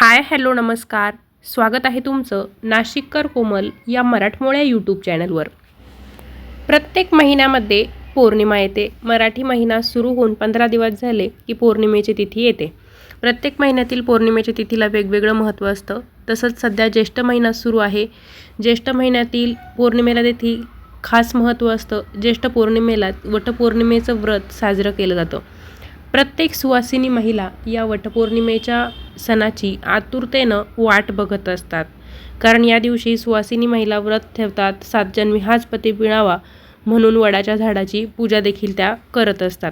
Hi hello नमस्कार. स्वागत आहे तुमचं नाशिककर कोमल या मराठमोळ्या यूट्यूब चॅनलवर. प्रत्येक महिन्यामध्ये पौर्णिमा येते. मराठी महिना सुरू होऊन 15 दिवस झाले की पौर्णिमेची तिथी येते. प्रत्येक महिन्यातील पौर्णिमेच्या तिथीला वेगवेगळं महत्त्व असतं. तसंच सध्या ज्येष्ठ महिना सुरू आहे. ज्येष्ठ महिन्यातील पौर्णिमेला देखील खास महत्त्व असतं. ज्येष्ठ पौर्णिमेला वटपौर्णिमेचं व्रत साजरं केलं जातं. प्रत्येक सुवासिनी महिला या वटपौर्णिमेच्या सणाची आतुरतेनं वाट बघत असतात. कारण या दिवशी सुवासिनी महिला व्रत ठेवतात. 7 जन्मी हाच पती मिळावा म्हणून वडाच्या झाडाची पूजा देखील त्या करत असतात.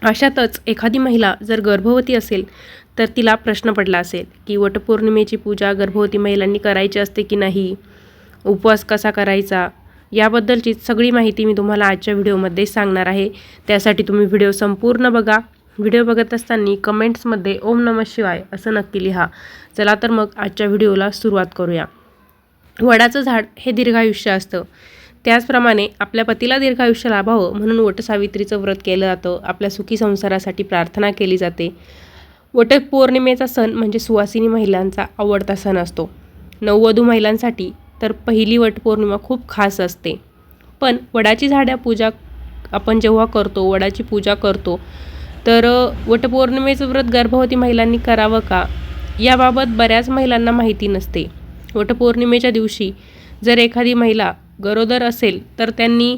अशातच एखादी महिला जर गर्भवती असेल तर तिला प्रश्न पडला असेल की वटपौर्णिमेची पूजा गर्भवती महिलांनी करायची असते की नाही, उपवास कसा करायचा, याबद्दलची सगळी माहिती मी तुम्हाला आजच्या व्हिडिओमध्ये सांगणार आहे. त्यासाठी तुम्ही व्हिडिओ संपूर्ण बघा. व्हिडिओ बघत असताना कमेंट्समध्ये ओम नमः शिवाय असं नक्की लिहा. चला तर मग आजच्या व्हिडिओला सुरुवात करूया. वडाचं झाड हे दीर्घायुष्य असतं. त्याचप्रमाणे आपल्या पतीला दीर्घायुष्य लाभावं म्हणून वटसावित्रीचं व्रत केलं जातं. आपल्या सुखी संसारासाठी प्रार्थना केली जाते. वटपौर्णिमेचा सण म्हणजे सुवासिनी महिलांचा आवडता सण असतो. नववधू महिलांसाठी तर पहिली वटपौर्णिमा खूप खास असते. पण वडाची झाडा पूजा आपण जेव्हा करतो, वडाची पूजा करतो, तर वटपौर्णिमेचं व्रत गर्भवती महिलांनी करावं का, याबाबत बऱ्याच महिलांना माहिती नसते. वटपौर्णिमेच्या दिवशी जर एखादी महिला गरोदर असेल तर त्यांनी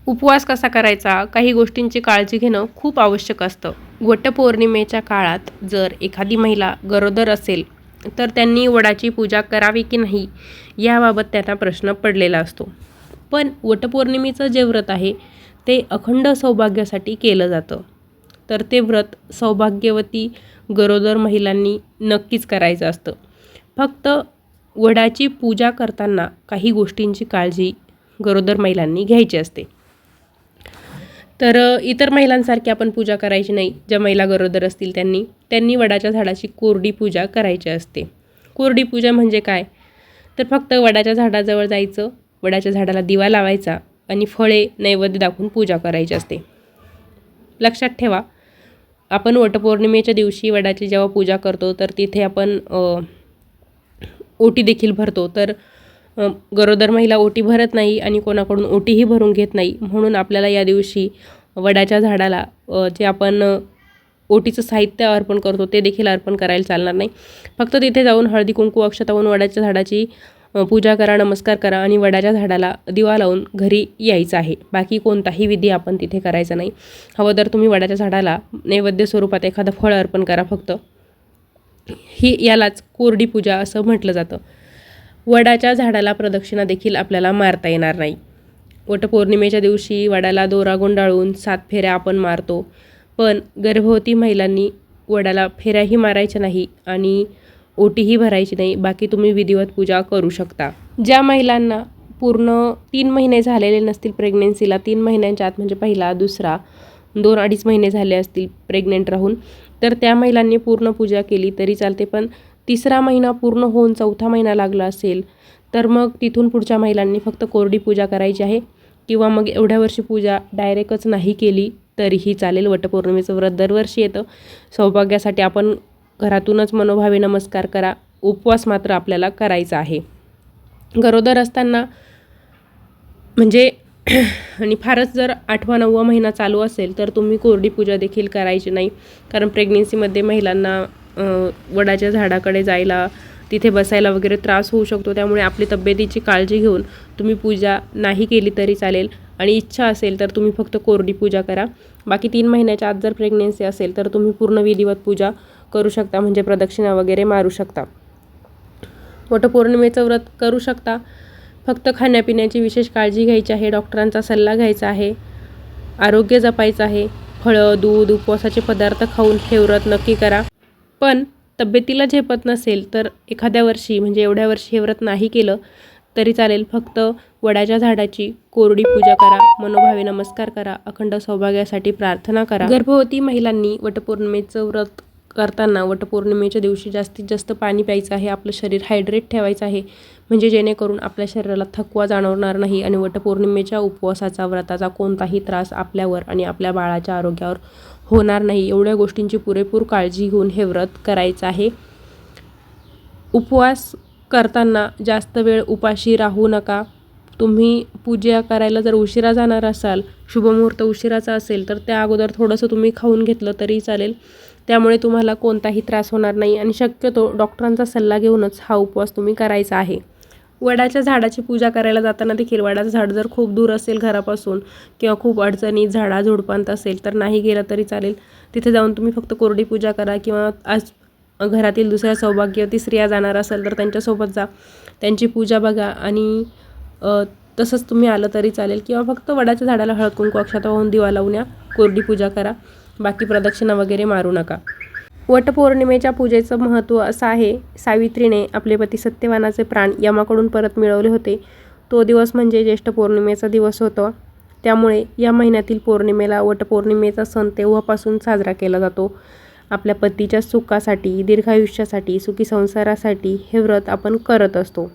उपवास कसा करायचा, काही गोष्टींची काळजी घेणं खूप आवश्यक असतं. वटपौर्णिमेच्या काळात जर एखादी महिला गरोदर असेल तर त्यांनी वडाची पूजा करावी की नाही, याबाबत त्यांना प्रश्न पडलेला असतो. पण वटपौर्णिमेचं जे व्रत आहे ते अखंड सौभाग्यासाठी केलं जातं. तर ते व्रत सौभाग्यवती गरोदर महिलांनी नक्कीच करायचं असतं. फक्त वडाची पूजा करताना काही गोष्टींची काळजी गरोदर महिलांनी घ्यायची असते. तर इतर महिलांसारखी आपण पूजा करायची नाही. ज्या महिला गरोदर असतील त्यांनी वडाच्या झाडाची कोरडी पूजा करायची असते. कोरडी पूजा म्हणजे काय, तर फक्त वडाच्या झाडाजवळ जायचं, वडाच्या झाडाला दिवा लावायचा आणि फळे नैवेद्य दाखवून पूजा करायची असते. लक्षात ठेवा, आपण वटपौर्णिमेच्या दिवशी वडाची जेव्हा पूजा करतो तर तिथे आपण ओटी देखील भरतो. तर गरोदर महिला ओटी भरत नाही आणि कोणाकडून ओटीही भरून घेत नाही. म्हणून आपल्याला या दिवशी वडाच्या झाडाला जे आपण ओटीचं साहित्य अर्पण करतो ते देखील अर्पण करायला चालणार नाही. फक्त तिथे जाऊन हळदी कुंकू अक्षता लावून वडाच्या झाडाची पूजा करा, नमस्कार करा आणि वडाच्या झाडाला दिवा लावून घरी यायचं आहे. बाकी कोणताही विधी आपण तिथे करायचा नाही. हवं तर तुम्ही वडाच्या झाडाला नैवेद्य स्वरूपात एखादं फळ अर्पण करा फक्त. यालाच कोरडी पूजा असं म्हटलं जातं. वडाच्या झाडाला प्रदक्षिणा देखील आपल्याला मारता येणार नाही. वटपौर्णिमेच्या दिवशी वडाला दोरा गुंडाळून 7 फेऱ्या आपण मारतो. पण गर्भवती महिलांनी वडाला फेऱ्याही मारायच्या नाही आणि ओटीही भरायची नाही. बाकी तुम्ही विधिवत पूजा करू शकता. ज्या महिलांना पूर्ण 3 महिने झालेले नसतील प्रेग्नेन्सीला, 3 महिन्यांच्या आत म्हणजे पहिला, दुसरा, 2-2.5 महिने झाले असतील प्रेग्नेंट राहून, तर त्या महिलांनी पूर्ण पूजा केली तरी चालते. पण 3रा महिना पूर्ण होऊन 4था महिना लागला असेल तर मग तिथून पुढच्या महिलांनी फक्त कोरडी पूजा करायची आहे. किंवा मग एवढ्या वर्षी पूजा डायरेक्टच नाही केली तरीही चालेल. वटपौर्णिमेचं व्रत दरवर्षी येतं. सौभाग्यासाठी आपण घरातूनच मनोभावे नमस्कार करा. उपवास मात्र आपल्याला करायचा आहे. गरोदर असताना म्हणजे आणि फारच जर 8वा-9वा महिना चालू असेल तर तुम्ही कोरडी पूजा देखील करायची नाही. कारण प्रेग्नेन्सीमध्ये महिलांना वडाच्या झाडाकडे जायला, तिथे बसायला वगैरे त्रास होऊ शकतो. त्यामुळे आपली तब्येतीची काळजी घेऊन तुम्ही पूजा नाही केली तरी चालेल. आणि इच्छा असेल तर तुम्ही फक्त कोरडी पूजा करा. बाकी 3 महिन्याच्या आत जर प्रेग्नेन्सी असेल तर तुम्ही पूर्ण विधिवत पूजा करू शकता, म्हणजे प्रदक्षिणा वगैरे मारू शकता. वटपौर्णिमेचं व्रत करू शकता. फक्त खाण्यापिण्याची विशेष काळजी घ्यायची आहे. डॉक्टरांचा सल्ला घ्यायचा आहे. आरोग्य जपायचं आहे. फळं, दूध, उपवासाचे पदार्थ खाऊन हे व्रत नक्की करा. पण तब्येतीला झेपत नसेल तर एखाद्या वर्षी म्हणजे एवढ्या वर्षी हे व्रत नाही केलं तरी चालेल. फक्त वडाच्या झाडाची कोरडी पूजा करा, मनोभावे नमस्कार करा, अखंड सौभाग्यासाठी प्रार्थना करा. गर्भवती महिलांनी वटपौर्णिमेचं व्रत करताना वटपौर्णिमेच्या दिवशी जास्तीत जास्त पाणी प्यायचं आहे. आपलं शरीर हायड्रेट ठेवायचं आहे, म्हणजे जेणेकरून आपल्या शरीराला थकवा जाणवणार नाही आणि वटपौर्णिमेच्या उपवासाचा, व्रताचा कोणताही त्रास आपल्यावर आणि आपल्या बाळाच्या आरोग्यावर होणार नाही. एवढ्या गोष्टींची पुरेपूर काळजी घेऊन हे व्रत करायचं आहे. उपवास करताना जास्त वेळ उपाशी राहू नका. तुम्ही पूजा करायला जर उशिरा जाणार असाल, शुभमुहूर्त उशिराचा असेल, तर त्या अगोदर थोडंसं तुम्ही खाऊन घेतलं तरी चालेल. त्यामुळे तुम्हाला कोणताही त्रास होणार नाही आणि शक्यतो डॉक्टरांचा सल्ला घेऊनच हा उपवास तुम्ही करायचा आहे. वडाच्या झाडाची पूजा करायला जाताना देखील वडाचं झाड जर खूप दूर असेल घरापासून किंवा खूप अडचणीत झाडाझुडपांत असेल तर नाही गेलं तरी चालेल. तिथे जाऊन तुम्ही फक्त कोरडी पूजा करा किंवा आज घरातील दुसऱ्या सौभाग्यवती स्त्रिया जाणार असेल तर त्यांच्यासोबत जा, त्यांची पूजा बघा आणि तसंच तुम्ही आलं तरी चालेल किंवा फक्त वडाच्या झाडाला हळद कुंकू अक्षता वाहून दिवा लावून या, कोरडी पूजा करा, बाकी प्रदक्षिणा वगैरे मारू नका. वटपौर्णिमेच्या पूजेचं महत्त्व असं आहे, सावित्रीने आपले पती सत्यवानाचे प्राण यमाकडून परत मिळवले होते. तो दिवस म्हणजे ज्येष्ठ पौर्णिमेचा दिवस होता. त्यामुळे या महिन्यातील पौर्णिमेला वटपौर्णिमेचा सण तेव्हापासून साजरा केला जातो. आपल्या पतीच्या सुखासाठी, दीर्घायुष्यासाठी, सुखी संसारासाठी हे व्रत आपण करत असतो.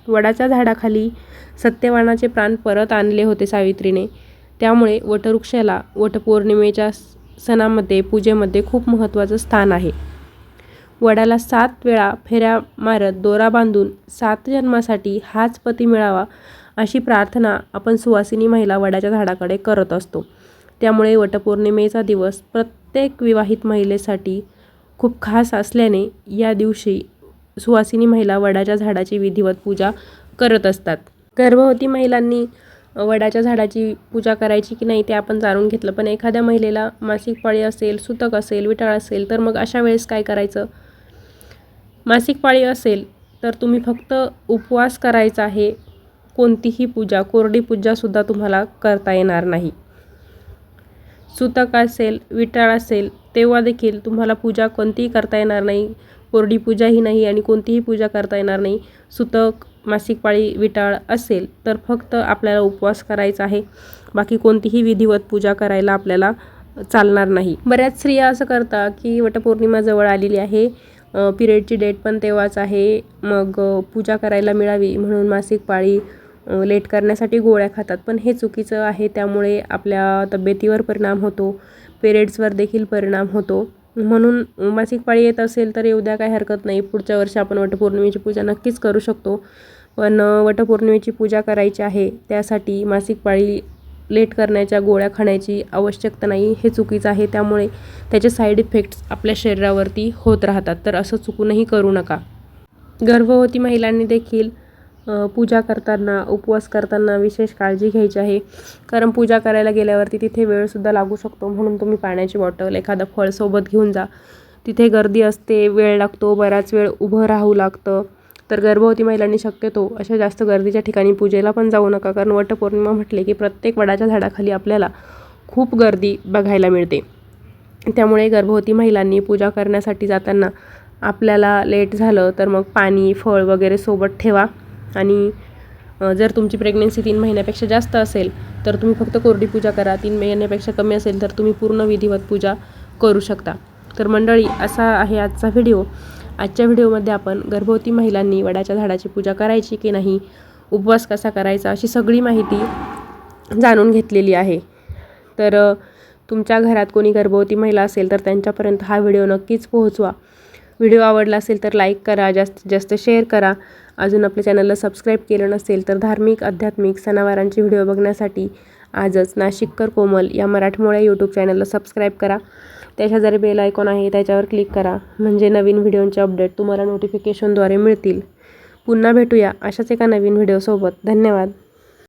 वडाच्या झाडाखाली सत्यवानाचे प्राण परत आणले होते सावित्रीने. त्यामुळे वटवृक्षाला वटपौर्णिमेच्या सणामध्ये, पूजेमध्ये खूप महत्त्वाचं स्थान आहे. वडाला 7 वेळा फेऱ्या मारत दोरा बांधून 7 जन्मासाठी हाच पती मिळावा अशी प्रार्थना आपण सुवासिनी महिला वडाच्या झाडाकडे करत असतो. त्यामुळे वटपौर्णिमेचा दिवस प्रत्येक विवाहित महिलेसाठी खूप खास असल्याने या दिवशी सुवासिनी महिला वडाच्या झाडाची विधिवत पूजा करत असतात. गर्भवती महिलांनी वडाच्या झाडाची पूजा करायची की नाही ते आपण जाणून घेतलं, पण एखाद्या महिलेला मासिक पाळी असेल, सुतक असेल, विटाळ असेल तर मग अशा वेळेस काय करायचं? मासिक पाळी असेल तर तुम्ही फक्त उपवास करायचा आहे. कोणतीही पूजा, कोरडी पूजासुद्धा तुम्हाला करता येणार नाही. सुतक असेल, विटाळ असेल तेव्हा देखील तुम्हाला पूजा कोणतीही करता येणार नाही. कोरडी पूजाही नाही आणि कोणतीही पूजा करता येणार नाही. सुतक, मासिक पाळी, विटाळ असेल तर फक्त आपल्याला उपवास करायचा आहे. बाकी कोणतीही विधिवत पूजा करायला आपल्याला चालणार नाही. बऱ्याच स्त्रिया असं करतात की वटपौर्णिमा जवळ आलेली आहे, पिरियडची डेट पण तेव्हाच आहे, मग पूजा करायला मिळावी म्हणून मासिक पाळी लेट करण्यासाठी गोळ्या खातात. पण हे चुकीचं आहे. त्यामुळे आपल्या तब्येतीवर परिणाम होतो, पिरियड्सवर देखील परिणाम होतो. म्हणून मासिक पाळी येत असेल तर येऊ द्या, काही हरकत नाही. पुढच्या वर्षी आपण वटपौर्णिमेची पूजा नक्कीच करू शकतो. पण वटपौर्णिमेची पूजा करायची आहे त्यासाठी मासिक पाळी लेट करण्याच्या गोळ्या खाण्याची आवश्यकता नाही. हे चुकीचं आहे. त्यामुळे त्याचे साईड इफेक्ट्स आपल्या शरीरावरती होत राहतात. तर असं चुकूनही करू नका. गर्भवती महिलांनी देखील पूजा करताना, उपवास करताना विशेष काळजी घ्यायची आहे. कारण पूजा करायला गेल्यावरती तिथे वेळसुद्धा लागू शकतो. म्हणून तुम्ही पाण्याची बॉटल, एखादं फळ सोबत घेऊन जा. तिथे गर्दी असते, वेळ लागतो, बराच वेळ उभं राहावं लागतं. तर गर्भवती महिलांनी शक्यतो अशा जास्त गर्दीच्या ठिकाणी पूजेला पण जाऊ नका. कारण वटपौर्णिमा म्हटले की प्रत्येक वडाच्या झाडाखाली आपल्याला खूप गर्दी बघायला मिळते. त्यामुळे गर्भवती महिलांनी पूजा करण्यासाठी जाताना आपल्याला लेट झालं तर मग पाणी, फळ वगैरे सोबत ठेवा. आणि जर तुमची प्रेग्नन्सी 3 महिन्यापेक्षा जास्त असेल तर तुम्ही फक्त कोरडी पूजा करा. 3 महिन्यापेक्षा कमी असेल तर तुम्ही पूर्ण विधिवत पूजा करू शकता. तर मंडळी, असा आहे आजचा व्हिडिओ. आजच्या व्हिडिओमध्ये आपण गर्भवती महिलांनी वडाच्या झाडाची पूजा करायची की नाही, उपवास कसा करायचा अशी सगळी माहिती जाणून घेतलेली आहे. तर तुमच्या घरात कोणी गर्भवती महिला असेल तर त्यांच्यापर्यंत हा व्हिडिओ नक्कीच पोहोचवा. व्हिडिओ आवडला असेल तर लाईक करा, जास्तीत जास्त शेअर करा. अजून आपल्या चॅनलला सबस्क्राईब केलं नसेल तर धार्मिक, आध्यात्मिक, सणावारांचे व्हिडिओ बघण्यासाठी आजच नाशिककर कोमल या मराठमोळ्या यूट्यूब चॅनलला सबस्क्राईब करा. त्याच्या जरी बेल आयकॉन आहे त्याच्यावर क्लिक करा, म्हणजे नवीन व्हिडिओचे अपडेट तुम्हाला नोटिफिकेशनद्वारे मिळतील. पुन्हा भेटूया अशाच एका नवीन व्हिडिओसोबत. धन्यवाद.